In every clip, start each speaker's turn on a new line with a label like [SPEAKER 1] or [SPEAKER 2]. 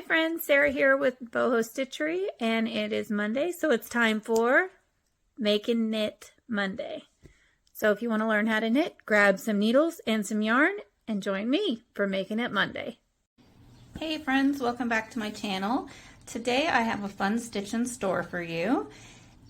[SPEAKER 1] friends, Sarah here with Boho Stitchery, and it is Monday, so it's time for Make and Knit Monday. So if you want to learn how to knit, grab some needles and some yarn and join me for Making It Monday. Hey friends, welcome back to my channel. Today I have a fun stitch in store for you.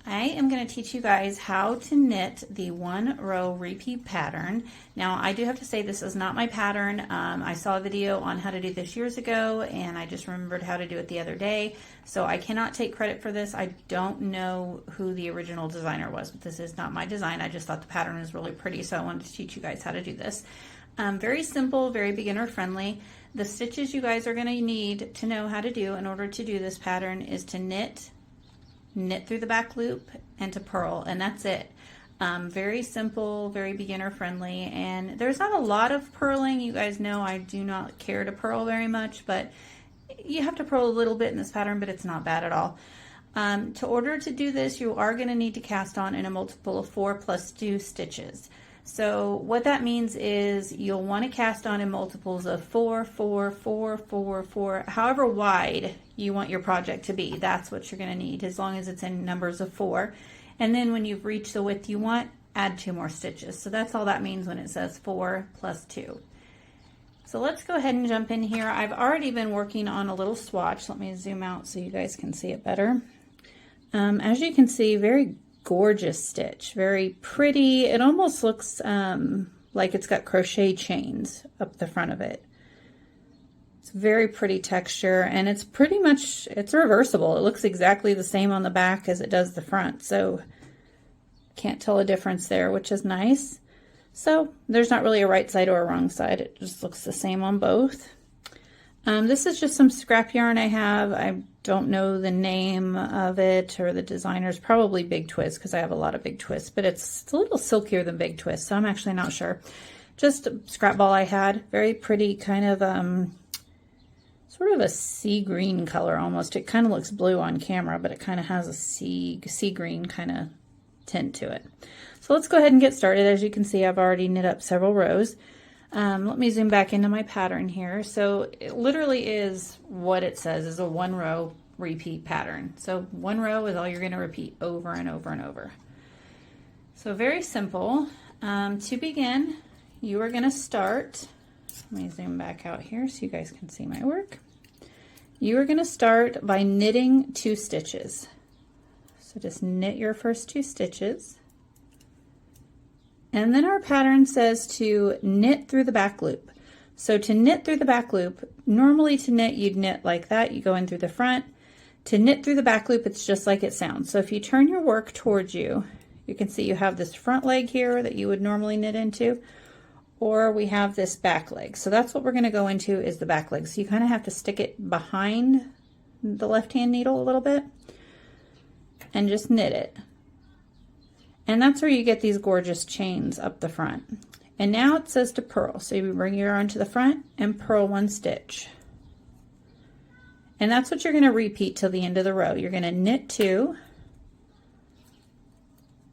[SPEAKER 1] I am going to teach you guys how to knit the 1 row repeat pattern. Now I do have to say this is not my pattern. I saw a video on how to do this years ago and I just remembered how to do it the other day. So I cannot take credit for this. I don't know who the original designer was, but this is not my design. I just thought the pattern was really pretty, so I wanted to teach you guys how to do this. Very simple, very beginner friendly. The stitches you guys are going to need to know how to do in order to do this pattern is to knit through the back loop, and to purl, and that's it. Very simple, very beginner friendly, and there's not a lot of purling. You guys know I do not care to purl very much, but you have to purl a little bit in this pattern, but it's not bad at all. To order to do this, you are going to need to cast on in a multiple of 4 plus 2 stitches. So what that means is you'll want to cast on in multiples of 4, 4, 4, 4, 4, however wide you want your project to be. That's what you're going to need, as long as it's in numbers of 4. And then when you've reached the width you want, add 2 more stitches. So that's all that means when it says 4 plus 2. So let's go ahead and jump in here. I've already been working on a little swatch. Let me zoom out so you guys can see it better. As you can see, very gorgeous stitch, very pretty. It almost looks like it's got crochet chains up the front of it. It's very pretty texture, and it's pretty much, it's reversible. It looks exactly the same on the back as it does the front, so can't tell a difference there, which is nice. So there's not really a right side or a wrong side. It just looks the same on both. This is just some scrap yarn I have. I don't know the name of it or the designer's, probably Big Twist, because I have a lot of Big Twists, but it's a little silkier than Big Twist, so I'm actually not sure. Just a scrap ball I had. Very pretty, kind of sort of a sea green color almost. It kind of looks blue on camera, but it kind of has a sea green kind of tint to it. So let's go ahead and get started. As you can see, I've already knit up several rows. Let me zoom back into my pattern here. So it literally is what it says, is a 1 row repeat pattern. So 1 row is all you're going to repeat over and over and over. So very simple. To begin, you are going to start, let me zoom back out here so you guys can see my work. You are going to start by knitting 2 stitches. So just knit your first 2 stitches. And then our pattern says to knit through the back loop. So to knit through the back loop, normally to knit, you'd knit like that. You go in through the front. To knit through the back loop, it's just like it sounds. So if you turn your work towards you, you can see you have this front leg here that you would normally knit into, or we have this back leg. So that's what we're going to go into, is the back leg. So you kind of have to stick it behind the left-hand needle a little bit and just knit it. And that's where you get these gorgeous chains up the front. And now it says to purl. So you bring your yarn to the front and purl 1 stitch. And that's what you're going to repeat till the end of the row. You're going to knit 2,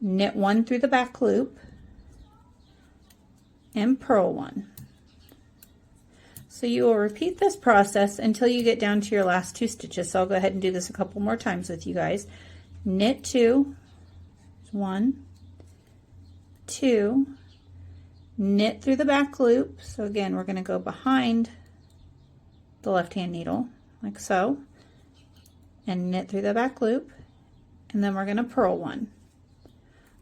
[SPEAKER 1] knit 1 through the back loop, and purl 1. So you will repeat this process until you get down to your last 2 stitches. So I'll go ahead and do this a couple more times with you guys. Knit 2, 1, 2, knit through the back loop. So again, we're going to go behind the left-hand needle like so, and knit through the back loop, and then we're going to purl 1.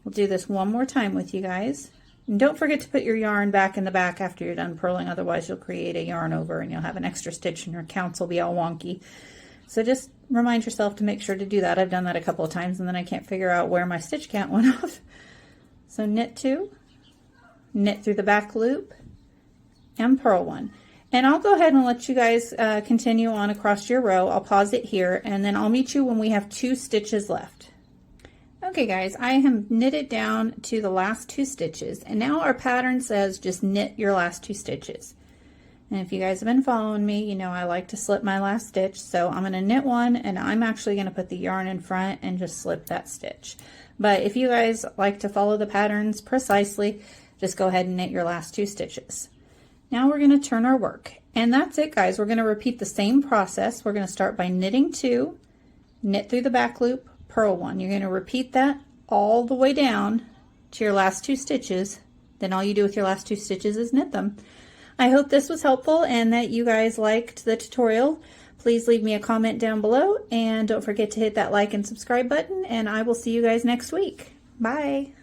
[SPEAKER 1] We'll do this one more time with you guys. And don't forget to put your yarn back in the back after you're done purling, otherwise you'll create a yarn over and you'll have an extra stitch and your counts will be all wonky. So just remind yourself to make sure to do that. I've done that a couple of times and then I can't figure out where my stitch count went off. So knit 2, knit through the back loop, and purl 1. And I'll go ahead and let you guys continue on across your row. I'll pause it here and then I'll meet you when we have 2 stitches left. Okay guys, I have knitted down to the last 2 stitches, and now our pattern says just knit your last 2 stitches. And if you guys have been following me, you know I like to slip my last stitch. So I'm going to knit 1, and I'm actually going to put the yarn in front and just slip that stitch. But if you guys like to follow the patterns precisely, just go ahead and knit your last 2 stitches. Now we're going to turn our work. And that's it, guys. We're going to repeat the same process. We're going to start by knitting 2, knit through the back loop, purl 1. You're going to repeat that all the way down to your last 2 stitches. Then all you do with your last 2 stitches is knit them. I hope this was helpful and that you guys liked the tutorial. Please leave me a comment down below and don't forget to hit that like and subscribe button, and I will see you guys next week. Bye.